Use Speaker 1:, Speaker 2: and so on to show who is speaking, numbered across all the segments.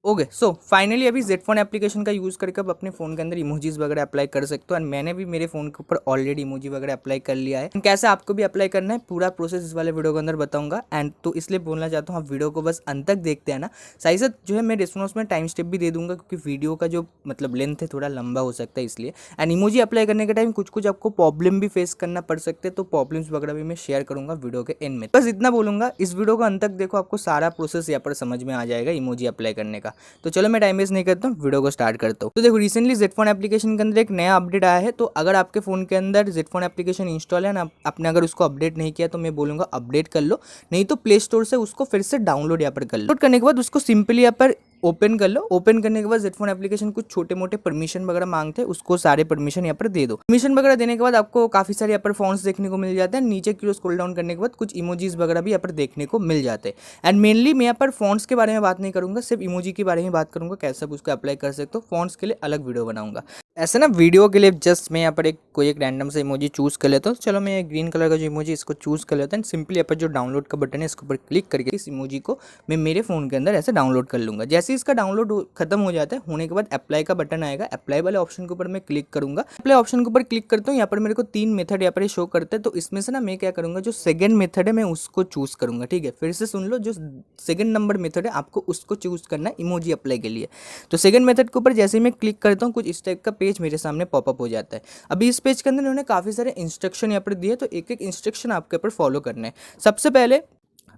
Speaker 1: Okay, so finally अभी Z phone application का use करके आप अपने फ़ोन के अंदर इमोजीज वगैरह अप्लाई कर सकते हो। एंड मैंने भी मेरे फ़ोन के ऊपर ऑलरेडी इमोजी वगैरह अप्लाई कर लिया है। And कैसे आपको भी अप्लाई करना है पूरा प्रोसेस इस वाले वीडियो के अंदर बताऊंगा। एंड तो इसलिए बोलना चाहता हूँ आप वीडियो को बस अंत तक देखते हैं ना। साथ ही साथ जो है मैं डिस्क्रिप्शन में टाइम स्टेप भी दे दूंगा, क्योंकि वीडियो का जो मतलब लेंथ है थोड़ा लंबा हो सकता है इसलिए। एंड इमोजी अप्लाई करने के टाइम कुछ कुछ आपको प्रॉब्लम भी फेस करना पड़ सकते हैं, तो प्रॉब्लम्स वगैरह भी मैं शेयर करूंगा वीडियो के एंड में। बस इतना बोलूंगा, इस वीडियो को अंत तक देखो, आपको सारा प्रोसेस यहाँ पर समझ में आ जाएगा इमोजी अप्लाई करने का। तो चलो मैं टाइम वेस्ट नहीं करता हूँ, वीडियो को स्टार्ट करता हूँ। तो देखो रिसेंटली जेड फोन एप्लीकेशन के अंदर एक नया अपडेट आया है। तो अगर आपके फ़ोन के अंदर जेड फोन एप्लीकेशन इंस्टॉल है ना, आपने अगर उसको अपडेट नहीं किया तो मैं बोलूँगा अपडेट कर लो, नहीं तो प्ले स्टोर से उसको फिर से डाउनलोड यहाँ पर कर लो। डाउनलोड करने के बाद उसको सिंपली यहाँ पर ओपन कर लो। ओपन करने के बाद जेड फोन एप्लीकेशन कुछ छोटे मोटे परमिशन वगैरह मांगते हैं, उसको सारे परमिशन यहाँ पर दे दो। परमिशन वगैरह देने के बाद आपको काफी सारे यहाँ पर फॉन्ट्स देखने को मिल जाते हैं। नीचे की ओर स्क्रॉल डाउन करने के बाद कुछ इमोजीज वगैरह भी यहाँ पर देखने को मिल जाते हैं। एंड मेनली मैं यहाँ पर फॉन्ट्स के बारे में बात नहीं करूंगा, सिर्फ इमोजी के बारे में बात करूंगा, कैसे आप उसको अप्लाई कर सकते हो। फॉन्ट्स के लिए अलग वीडियो बनाऊंगा। ऐसे ना वीडियो के लिए जस्ट मैं यहाँ पर कोई एक रैंडम से इमोजी चूज कर लेता हूँ। चलो मैं ग्रीन कलर का जो इमोजी इसको चूज कर लेता हूँ। सिंपली यहाँ पर जो डाउनलोड का बटन है इसके ऊपर क्लिक करके इस इमोजी को मैं मेरे फोन के अंदर ऐसे डाउनलोड कर लूंगा। जैसे इसका डाउनलोड खत्म हो जाता है, होने के बाद अप्लाई का बटन आएगा। अप्लाई वाले ऑप्शन के ऊपर मैं क्लिक करूंगा। अप्लाई ऑप्शन के ऊपर क्लिक करता हूँ। यहाँ पर मेरे को 3 मेथड यहाँ पर शो करते हैं। तो इसमें से ना मैं क्या करूंगा, जो सेकंड मेथड है मैं उसको चूज करूंगा। ठीक है, फिर से सुन लो, जो सेकंड नंबर मेथड है आपको उसको चूज करना है इमोजी अप्लाई के लिए। तो सेकंड मेथड के ऊपर जैसे ही मैं क्लिक करता हूँ, कुछ इस टाइप का पेज मेरे सामने पॉपअप हो जाता है। अभी इस पेज के अंदर उन्होंने काफी सारे इंस्ट्रक्शन यहाँ पर दिए, तो एक एक इंस्ट्रक्शन आपके ऊपर फॉलो करना है। सबसे पहले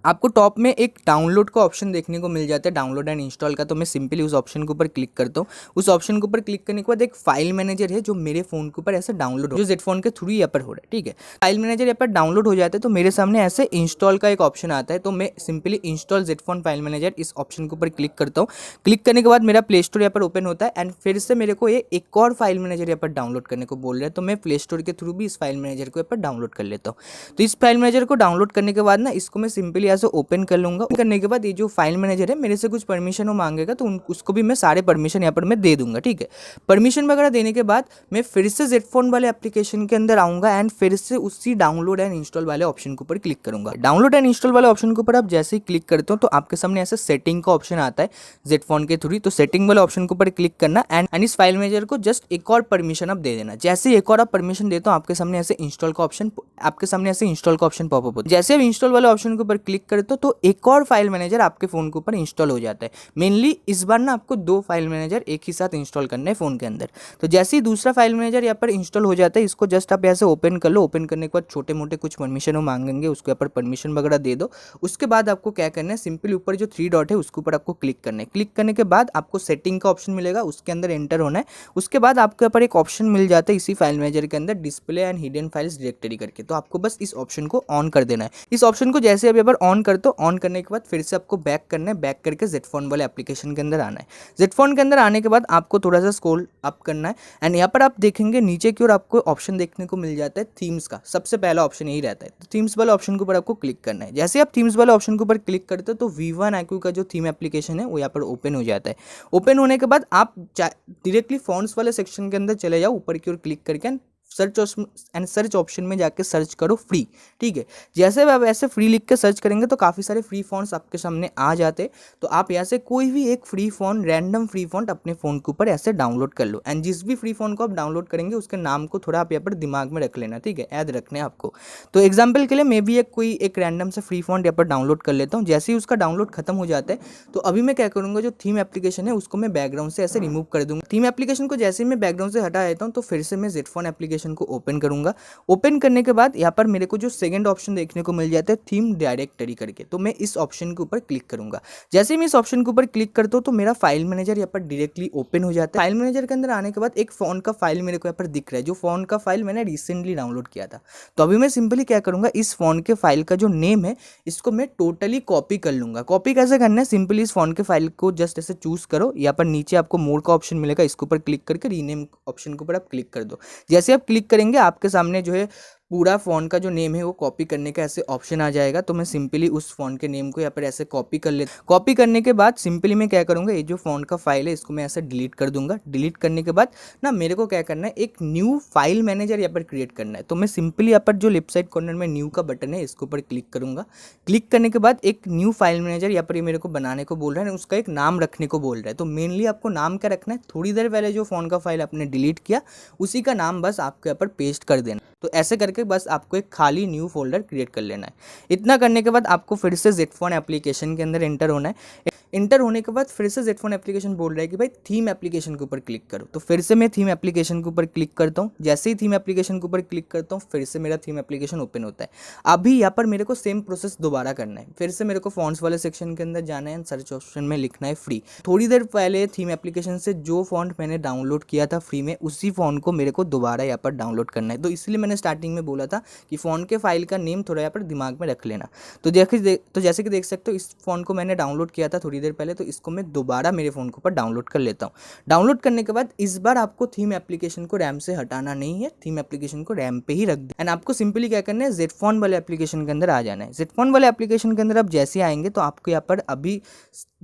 Speaker 1: आपको टॉप में एक डाउनलोड का ऑप्शन देखने को मिल जाता है, डाउनलोड एंड इंस्टॉल का। तो मैं सिंपली उस ऑप्शन के ऊपर क्लिक करता हूँ। उस ऑप्शन के ऊपर क्लिक करने के बाद एक फाइल मैनेजर है जो मेरे फोन के ऊपर ऐसे डाउनलोड हो, जो जेड फोन के थ्रू यहाँ पर हो रहा है। ठीक है, फाइल मैनेजर यहाँ पर डाउनलोड हो जाता है, तो मेरे सामने ऐसे इंस्टॉल का एक ऑप्शन आता है। तो मैं simply install Z phone file manager इस ऑप्शन के ऊपर क्लिक करता हूँ। क्लिक करने के बाद मेरा प्ले स्टोर यहाँ पर ओपन होता है। एंड फिर से मेरे को ये एक और फाइल मैनेजर यहाँ पर डाउनलोड करने को बोल रहा है। तो मैं प्ले स्टोर के थ्रू भी इस फाइल मैनेजर को यहाँ पर डाउनलोड कर लेता हूँ। तो इस फाइल मैनेजर को डाउनलोड करने के बाद ना इसको मैं सिंपली यहाँ से ओपन कर लूँगा। करने के बाद ये जो फाइल मैनेजर है मेरे से कुछ परमिशन वो मांगेगा, तो उसको भी मैं सारे परमिशन यहाँ पर मैं दे दूंगा। ठीक है, परमिशन वगैरह देने के बाद मैं फिर से जेड फोन वाले एप्लीकेशन के अंदर आऊंगा। एंड फिर से उसी डाउनलोड एंड इंस्टॉल वाले ऑप्शन के ऊपर क्लिक करूंगा। डाउनलोड एंड इंस्टॉल वाले ऑप्शन के ऊपर आप जैसे ही क्लिक करते हो तो आपके सामने ऐसे सेटिंग का ऑप्शन आता है जेड फोन के थ्रू। तो सेटिंग वाले ऑप्शन के ऊपर क्लिक करना एंड इस फाइल मैनेजर को जस्ट एक और परमिशन आप दे देना। जैसे ही एक और आप परमिशन देते हो आपके सामने ऐसे इंस्टॉल का ऑप्शन पॉपअप होता है। जैसे आप इंस्टॉल वाले ऑप्शन के ऊपर क्लिक करते हो तो एक और फाइल मैनेजर आपके फोन के ऊपर इंस्टॉल हो जाता है। मेनली इस बार ना आपको 2 फाइल मैनेजर एक ही साथ इंस्टॉल करना है फोन के अंदर। तो जैसे ही दूसरा फाइल मैनेजर यहाँ पर इंस्टॉल हो जाता है, इसको जस्ट आप यहाँ से ओपन कर लो। ओपन करने के बाद छोटे मोटे कुछ परमिशन वो मांगेंगे, उसके ऊपर परमिशन वगैरह दे दो। उसके बाद आपको क्या करना है, सिंपली ऊपर जो 3 डॉट है उसके ऊपर आपको क्लिक करना है। क्लिक करने के बाद आपको सेटिंग का ऑप्शन मिलेगा, उसके अंदर एंटर होना है। उसके बाद आपके ऊपर एक ऑप्शन मिल जाता है इसी फाइल मैनेजर के अंदर, display and hidden files directory करके। तो आपको बस इस ऑप्शन को ऑन कर देना है। इस ऑप्शन को जैसे आप यहाँ पर ऑन करते हो, ऑन करने के बाद फिर से आपको बैक करना है। बैक करके जेड फोन वाले एप्लीकेशन के अंदर आना है। जेड फोन के अंदर आने के बाद आपको थोड़ा सा स्क्रॉल अप करना है। एंड यहाँ पर आप देखेंगे नीचे की ओर आपको ऑप्शन देखने को मिल जाता है थीम्स का। सबसे पहला ऑप्शन यही रहता है। तो थीम्स वाले ऑप्शन के ऊपर आपको क्लिक करना है। जैसे आप थीम्स वाले ऑप्शन के ऊपर क्लिक करते हो तो V1 IQ का जो थीम एप्लीकेशन है वो यहाँ पर ओपन हो जाता है। ओपन होने के बाद आप डायरेक्टली फॉन्ट्स वाले सेक्शन के अंदर चले जाओ, ऊपर की ओर क्लिक करके सर्च ऑप्शन में जाके सर्च करो फ्री। ठीक है, जैसे आप ऐसे फ्री लिख के सर्च करेंगे तो काफ़ी सारे फ्री फॉन्ट्स आपके सामने आ जाते। तो आप यहाँ से कोई भी एक free font, random free font अपने फ़ोन के ऊपर ऐसे डाउनलोड कर लो। एंड जिस भी फ्री फॉन्ट को आप डाउनलोड करेंगे उसके नाम को थोड़ा आप यहाँ पर दिमाग में रख लेना। ठीक है, याद रखना है आपको। तो एग्जाम्पल के लिए मैं भी एक रैंडम से फ्री फॉन्ट यहाँ पर डाउनलोड कर लेता हूँ। जैसे ही उसका डाउनलोड खत्म हो जाता है तो अभी मैं क्या करूँगा, जो थीम एप्लीकेशन है उसको मैं बैकग्राउंड से ऐसे रिमूव कर दूँगा। थीम एप्लीकेशन को जैसे ही मैं बैकग्राउंड से हटा देता हूँ तो फिर से मैं जेड फोन एप्लीकेशन को ओपन करूँगा। ओपन करने के बाद यहाँ पर मेरे को जो सेकंड ऑप्शन देखने को मिल जाता है थीम डायरेक्टरी करके। तो मैं इस ऑप्शन के ऊपर क्लिक करूंगा। जैसे ही मैं इस ऑप्शन के ऊपर क्लिक करता हूँ तो मेरा फाइल मैनेजर यहाँ पर डायरेक्टली ओपन हो जाता है। फाइल मैनेजर के अंदर आने के बाद एक फोन का फाइल मेरे को यहाँ पर दिख रहा है, जो फोन का फाइल मैंने रिसेंटली डाउनलोड किया था। तो अभी मैं सिंपली क्या करूंगा, इस फोन के फाइल का जो नेम है इसको मैं टोटली कॉपी कर लूंगा। कॉपी कैसे करना है, सिंपली इस फोन के फाइल को जस्ट ऐसे चूज करो। यहाँ पर नीचे आपको मोड का ऑप्शन मिलेगा, इसके ऊपर क्लिक करके रीनेम ऑप्शन के ऊपर आप क्लिक कर दो। जैसे आप क्लिक करेंगे आपके सामने जो है पूरा फ़ॉन्ट का जो नेम है वो कॉपी करने का ऐसे ऑप्शन आ जाएगा। तो मैं सिंपली उस फ़ॉन्ट के नेम को यहाँ पर ऐसे कॉपी कर लेता हूँ। कॉपी करने के बाद सिंपली मैं क्या करूँगा, ये जो फ़ॉन्ट का फाइल है इसको मैं ऐसे डिलीट कर दूंगा। डिलीट करने के बाद ना मेरे को क्या करना है, एक न्यू फाइल मैनेजर यहाँ पर क्रिएट करना है। तो मैं सिंपली यहाँ पर जो लेफ्ट साइड कॉर्नर में न्यू का बटन है इसके ऊपर क्लिक करूँगा। क्लिक करने के बाद एक न्यू फाइल मैनेजर यहाँ पर ये मेरे को बनाने को बोल रहा है, उसका एक नाम रखने को बोल रहा है। तो मेनली आपको नाम क्या रखना है, थोड़ी देर पहले जो फ़ॉन्ट का फाइल आपने डिलीट किया उसी का नाम बस आपके यहाँ पर पेस्ट कर देना। तो ऐसे करके बस आपको एक खाली न्यू फोल्डर क्रिएट कर लेना है। इतना करने के बाद आपको फिर से ZPhone एप्लीकेशन के अंदर एंटर होना है। इंटर होने के बाद फिर से ZPhone एप्लीकेशन बोल रहा है कि भाई थीम एप्लीकेशन के ऊपर क्लिक करो। तो फिर से मैं थीम एप्लीकेशन के ऊपर क्लिक करता हूँ। जैसे ही थीम एप्लीकेशन के ऊपर क्लिक करता हूँ फिर से मेरा थीम एप्लीकेशन ओपन होता है। अभी यहाँ पर मेरे को सेम प्रोसेस दोबारा करना है। फिर से मेरे को फॉन्ट्स वाले सेक्शन के अंदर जाना है, सर्च ऑप्शन में लिखना है फ्री। थोड़ी देर पहले थीम एप्लीकेशन से जो फॉन्ट मैंने डाउनलोड किया था फ्री में, उसी फॉन्ट को मेरे को दोबारा यहाँ पर डाउनलोड करना है। तो इसलिए मैंने स्टार्टिंग में बोला था कि फॉन्ट के फाइल का नेम थोड़ा यहाँ पर दिमाग में रख लेना। तो जैसे कि देख सकते हो इस फॉन्ट को मैंने डाउनलोड किया था थोड़ी देर पहले, तो इसको मैं दोबारा मेरे फ़ोन के ऊपर डाउनलोड कर लेता हूँ। डाउनलोड करने के बाद इस बार आपको थीम एप्लीकेशन को रैम से हटाना नहीं है, थीम एप्लीकेशन को रैम पे ही रख दें। एंड आपको सिंपली क्या करना है, ZPhone वाले एप्लीकेशन के अंदर आ जाना है। ZPhone वाले एप्लीकेशन के अंदर आप जैसे आएंगे तो आपको यहाँ पर अभी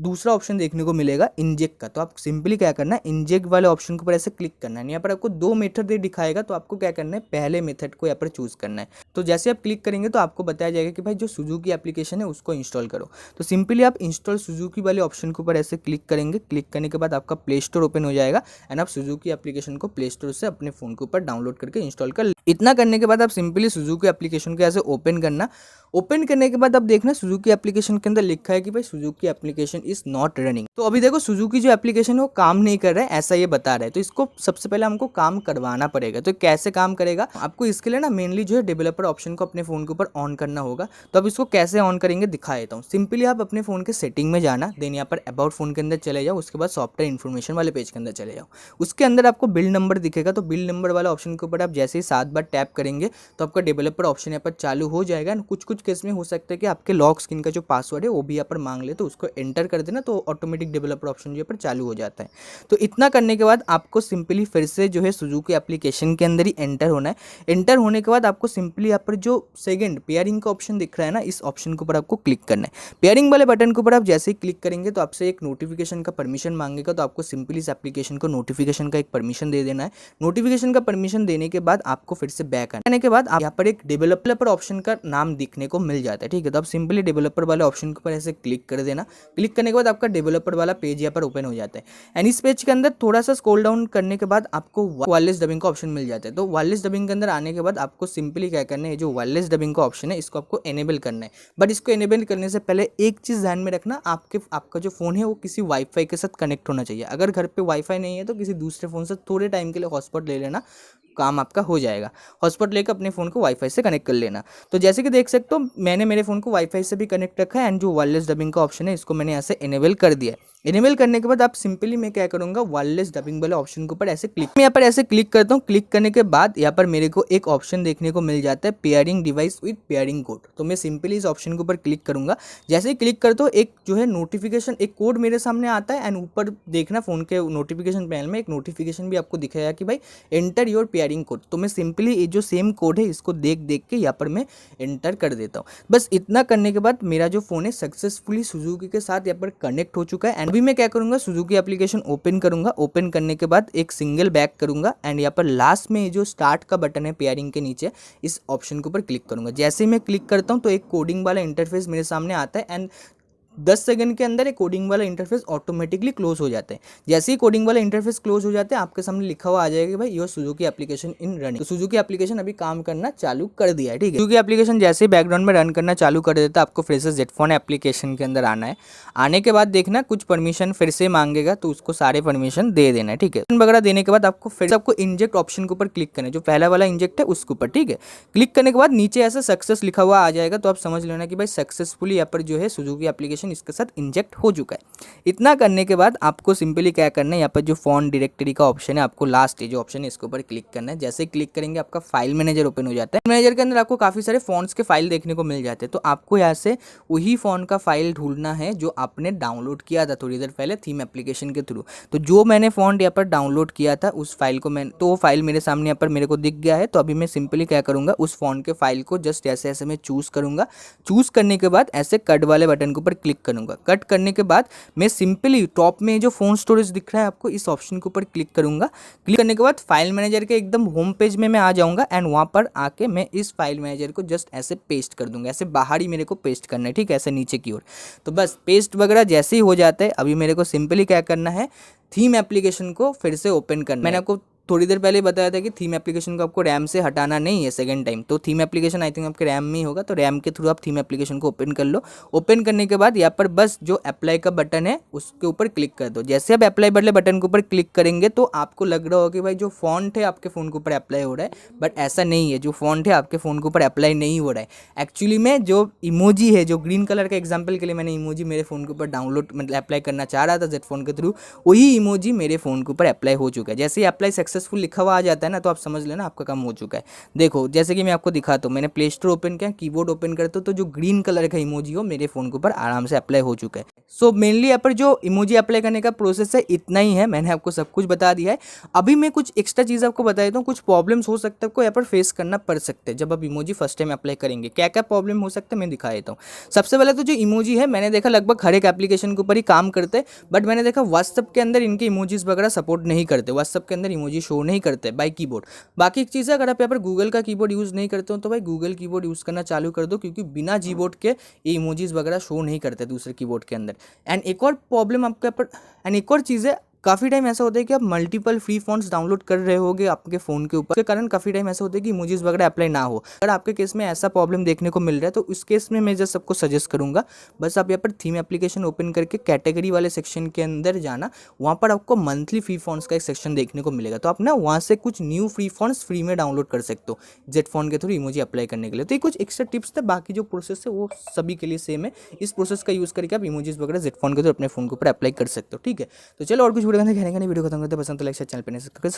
Speaker 1: दूसरा ऑप्शन देखने को मिलेगा इंजेक्ट का। तो आप सिंपली क्या करना है, इंजेक्ट वाले ऑप्शन के ऊपर ऐसे क्लिक करना है। यहाँ पर आपको दो मेथड दिखाएगा, तो आपको क्या करना है, पहले मेथड को यहाँ पर चूज करना है। तो जैसे आप क्लिक करेंगे तो आपको बताया जाएगा कि भाई जो सुजुकी एप्लीकेशन है उसको इंस्टॉल करो। तो सिंपली आप इंस्टॉल सुजुकी वाले ऑप्शन के ऊपर ऐसे क्लिक करेंगे। क्लिक करने के बाद आपका प्ले स्टोर ओपन हो जाएगा एंड आप सुजुकी एप्लीकेशन को प्ले स्टोर से अपने फोन के ऊपर डाउनलोड करके इंस्टॉल कर। इतना करने के बाद आप सिंपली सुजुकी एप्लीकेशन को ऐसे ओपन करना। ओपन करने के बाद आप देखना सुजुकी एप्लीकेशन के अंदर लिखा है कि भाई Suzuki application is not running. तो अभी देखो सुजुकी जो एप्लीकेशन है वो काम नहीं कर रहा है, ऐसा ये बता रहा है। तो इसको सबसे पहले हमको काम करवाना पड़ेगा। तो कैसे काम करेगा, आपको इसके लिए ना मेनली जो है डेवलपर ऑप्शन को अपने फोन के ऊपर ऑन करना होगा। तो अब इसको कैसे ऑन करेंगे दिखा देता हूँ। सिंपली आप अपने फोन के सेटिंग में जाना, देन यहाँ पर अबाउट फोन के अंदर चले जाओ, उसके बाद सॉफ्टवेयर इन्फॉर्मेशन वाले पेज के अंदर चले जाओ। उसके अंदर आपको बिल्ड नंबर दिखेगा। तो बिल्ड नंबर वाला ऑप्शन के ऊपर आप जैसे ही 7 बार टैप करेंगे तो आपका डेवलपर ऑप्शन यहाँ पर चालू हो जाएगा। कुछ केस में हो सकता है कि आपके लॉक स्क्रीन का जो पासवर्ड है वो भी यहाँ पर मांग ले, तो उसको एंटर कर देना, तो ऑटोमेटिक डेवलपर ऑप्शन यहाँ पर चालू हो जाता है। तो इतना करने के बाद आपको सिंपली फिर से जो है सुजुकी एप्लीकेशन के अंदर ही एंटर होना है। एंटर होने के बाद आपको सिंपली यहाँ पर जो सेकंड पेयरिंग का ऑप्शन दिख रहा है ना, इस ऑप्शन के ऊपर आपको क्लिक करना है। पेयरिंग वाले बटन के ऊपर आप जैसे ही क्लिक करेंगे तो आपसे एक नोटिफिकेशन का परमिशन मांगेगा। तो आपको सिंपली इस एप्लीकेशन को नोटिफिकेशन का एक परमिशन दे देना है। नोटिफिकेशन का परमिशन देने के बाद आपको फिर से बैक आने के बाद यहाँ पर एक डेवलपर ऑप्शन का नाम दिखने को मिल जाता है। ठीक है, तो आप सिंपली डेवलपर वाले ऑप्शन के ऊपर ऐसे क्लिक कर देना। क्लिक करने के बाद आपका डेवलपर वाला पेज यहाँ पर ओपन हो जाता है। एंड इस पेज के अंदर थोड़ा सा स्क्रॉल डाउन करने के बाद आपको वायरलेस डबिंग का ऑप्शन मिल जाता है। तो वायरलेस डबिंग के अंदर आने के बाद आपको सिंपली क्या करना है, जो वायरलेस डबिंग का ऑप्शन है इसको आपको एनेबल करना है। बट इसको एनेबल करने से पहले एक चीज़ ध्यान में रखना, आपका जो फ़ोन है वो किसी वाईफाई के साथ कनेक्ट होना चाहिए। अगर घर पे वाईफाई नहीं है तो किसी दूसरे फ़ोन से थोड़े टाइम के लिए हॉटस्पॉट ले लेना, काम आपका हो जाएगा। हॉटस्पॉट लेकर अपने फ़ोन को वाईफाई से कनेक्ट कर लेना। तो जैसे कि देख सकते हो मैंने मेरे फ़ोन को वाईफाई से भी कनेक्ट रखा है एंड जो वायरलेस डबिंग का ऑप्शन है इसको मैंने ऐसे इनेबल कर दिया है। इनेबल करने के बाद आप सिंपली मैं क्या करूँगा, वायरलेस डबिंग वाले ऑप्शन के ऊपर ऐसे क्लिक, मैं यहाँ पर ऐसे क्लिक करता हूँ। क्लिक करने के बाद यहाँ पर मेरे को एक ऑप्शन देखने को मिल जाता है, pairing device with pairing code. तो मैं सिंपली इस ऑप्शन के ऊपर क्लिक करूँगा। जैसे ही क्लिक करता हूँ एक जो है नोटिफिकेशन, एक कोड मेरे सामने आता है एंड ऊपर देखना फ़ोन के नोटिफिकेशन पैनल में एक नोटिफिकेशन भी आपको दिखाया कि भाई एंटर योर पेयरिंग कोड। तो मैं सिंपली ये जो सेम कोड है इसको देख के यहाँ पर मैं एंटर कर देता हूँ। बस इतना करने के बाद मेरा जो फ़ोन है सक्सेसफुली सुजुकी के साथ यहाँ पर कनेक्ट हो चुका है। एंड अभी मैं क्या करूँगा, सुजुकी एप्लीकेशन ओपन करूँगा। ओपन करने के बाद एक सिंगल बैक करूँगा एंड यहाँ पर लास्ट में जो स्टार्ट का बटन है पेयरिंग के नीचे, इस ऑप्शन के ऊपर क्लिक करूँगा। जैसे ही मैं क्लिक करता हूँ तो एक कोडिंग वाला इंटरफेस मेरे सामने आता है एंड 10 सेकंड के अंदर एक कोडिंग वाला इंटरफेस ऑटोमेटिकली क्लोज हो जाते हैं। जैसे ही कोडिंग वाला इंटरफेस क्लोज हो जाते हैं आपके सामने लिखा हुआ आ जाएगा कि भाई your Suzuki application in running. तो सुजुकी एप्लीकेशन अभी काम करना चालू कर दिया है। ठीक है, सुजुकी एप्लीकेशन जैसे ही बैकग्राउंड में रन करना चालू कर देता है आपको फिर से ZPhone एप्लीकेशन के अंदर आना है। आने के बाद देखना कुछ परमिशन फिर से मांगेगा, तो उसको सारे परमिशन दे देना है। ठीक है, वगैरह देने के बाद आपको फिर से आपको इंजेक्ट ऑप्शन के ऊपर क्लिक करना है, जो पहला वाला इंजेक्ट है उसके ऊपर। ठीक है, क्लिक करने के बाद नीचे ऐसा सक्सेस लिखा हुआ आ जाएगा। तो आप समझ लेना कि भाई सक्सेसफुली यहाँ पर जो है सुजुकी एप्लीकेशन एप्लीकेशन इसके साथ इंजेक्ट हो चुका है। इतना करने के बाद आपको सिंपली क्या करना है, यहाँ पर जो फ़ॉन्ट डायरेक्टरी का ऑप्शन है, आपको लास्ट जो ऑप्शन है इसके ऊपर क्लिक करना है। जैसे क्लिक करेंगे आपका फाइल मैनेजर ओपन हो जाता है। मैनेजर के अंदर आपको काफ़ी सारे फॉन्ट्स के फाइल देखने को मिल जाते हैं। तो आपको यहाँ से वही फ़ॉन्ट का फाइल ढूंढना है जो आपने डाउनलोड किया था थोड़ी देर पहले थीम एप्लीकेशन के थ्रू। तो जो मैंने फ़ॉन्ट यहाँ पर डाउनलोड किया था उस फाइल को तो वो फाइल मेरे सामने यहाँ पर मेरे को दिख गया है। तो अभी मैं सिंपली क्या करूँगा, उस फ़ॉन्ट के फाइल को जस्ट ऐसे ऐसे मैं चूज़ करूँगा। चूज़ करने के बाद ऐसे कट वाले बटन के ऊपर क्लिक करूँगा। कट करने के बाद मैं सिंपली टॉप में जो फ़ोन स्टोरेज दिख रहा है आपको, इस ऑप्शन के ऊपर क्लिक करूँगा। क्लिक करने के बाद फाइल मैनेजर के एकदम होम पेज में मैं आ जाऊँगा एंड वहाँ पर आके मैं इस फाइल मैनेजर को जस्ट ऐसे पेस्ट कर दूँगा। ऐसे बाहर ही मेरे को पेस्ट करना है, ठीक है, ऐसे नीचे की ओर। तो बस पेस्ट वगैरह जैसे ही हो जाता है, अभी मेरे को सिंपली क्या करना है, थीम एप्लीकेशन को फिर से ओपन करना है। मैंने आपको थोड़ी देर पहले बताया था कि थीम एप्लीकेशन को आपको रैम से हटाना नहीं है सेकंड टाइम। तो थीम एप्लीकेशन आई थिंक आपके रैम में ही होगा, तो रैम के थ्रू आप थीम एप्लीकेशन को ओपन कर लो। ओपन करने के बाद यहाँ पर बस जो अप्लाई का बटन है उसके ऊपर क्लिक कर दो। जैसे आप अप्लाई वाले बटन के ऊपर क्लिक करेंगे तो आपको लग रहा होगा कि भाई जो फॉन्ट है आपके फ़ोन के ऊपर अप्लाई हो रहा है, बट ऐसा नहीं है। जो फॉन्ट है आपके फ़ोन के ऊपर अप्लाई नहीं हो रहा है। एक्चुअली में जो इमोजी है, जो ग्रीन कलर का एग्जाम्पल के लिए मैंने इमोजी मेरे फ़ोन के ऊपर डाउनलोड मतलब अप्लाई करना चाह रहा था जेड फोन के थ्रू, वही इमोजी मेरे फ़ोन के ऊपर अप्लाई हो चुका है। जैसे ही अप्लाई सक्सेसफुल लिखा हुआ आ जाता है ना, तो आप समझ लेना आपका काम हो चुका है। देखो जैसे कि मैं आपको दिखाता हूँ, मैंने प्ले स्टोर ओपन किया, कीबोर्ड ओपन करता हूँ, तो जो ग्रीन कलर का इमोजी हो मेरे फ़ोन के ऊपर आराम से अप्लाई हो चुका है। सो मेनली यहाँ पर जो इमोजी अप्लाई करने का प्रोसेस है इतना ही है। मैंने आपको सब कुछ बता दिया है। अभी मैं कुछ एक्स्ट्रा चीज़ आपको बता देता हूँ। कुछ प्रॉब्लम्स हो सकता है आपको यहाँ पर फेस करना पड़ सकते हैं जब आप इमोजी फर्स्ट टाइम अप्लाई करेंगे। क्या क्या प्रॉब्लम हो सकता है मैं दिखा देता हूँ। सबसे पहले तो जो इमोजी है, मैंने देखा लगभग हर एक एप्लीकेशन के ऊपर ही काम करते हैं, बट मैंने देखा व्हाट्सएप के अंदर इनके इमोजीज वगैरह सपोर्ट नहीं करते। व्हाट्सएप के अंदर इमोजी शो नहीं करते बाय कीबोर्ड। बाकी एक चीज़ है, अगर आप यहाँ पर गूगल का कीबोर्ड यूज़ नहीं करते हो तो भाई गूगल कीबोर्ड यूज़ करना चालू कर दो, क्योंकि बिना कीबोर्ड के ये इमोजीज वगैरह शो नहीं करते दूसरे कीबोर्ड के अंदर। एंड एक और प्रॉब्लम आपके यहाँ पर, एंड एक और चीज़ है, काफ़ी टाइम ऐसा होता है कि आप मल्टीपल फ्री फॉन्ट्स डाउनलोड कर रहे होगे आपके फ़ोन के ऊपर, के कारण काफ़ी टाइम ऐसा होता है कि इमोजीज वगैरह अप्लाई ना हो। अगर आपके केस में ऐसा प्रॉब्लम देखने को मिल रहा है तो उस केस में मैं जस्ट सबको सजेस्ट करूंगा, बस आप यहाँ पर थीम एप्लीकेशन ओपन करके कैटेगरी वाले सेक्शन के अंदर जाना। वहाँ पर आपको मंथली फ्री फॉन्ट्स का एक सेक्शन देखने को मिलेगा। तो आप ना वहाँ से कुछ न्यू फ्री फॉन्ट्स फ्री में डाउनलोड कर सकते हो जेड फोन के थ्रू इमोजी अप्लाई करने के लिए। तो ये कुछ एक्स्ट्रा टिप्स थे, बाकी जो प्रोसेस है वो सभी के लिए सेम है। इस प्रोसेस का यूज़ करके आप इमोजीज वगैरह जेड फोन के थ्रू अपने फोन के ऊपर अप्लाई कर सकते हो, ठीक है। तो चलो और कुछ वीडियो कहने का नहीं, वीडियो खत्म करते, पसंद तो लाइक चैनल पर नहीं सकते।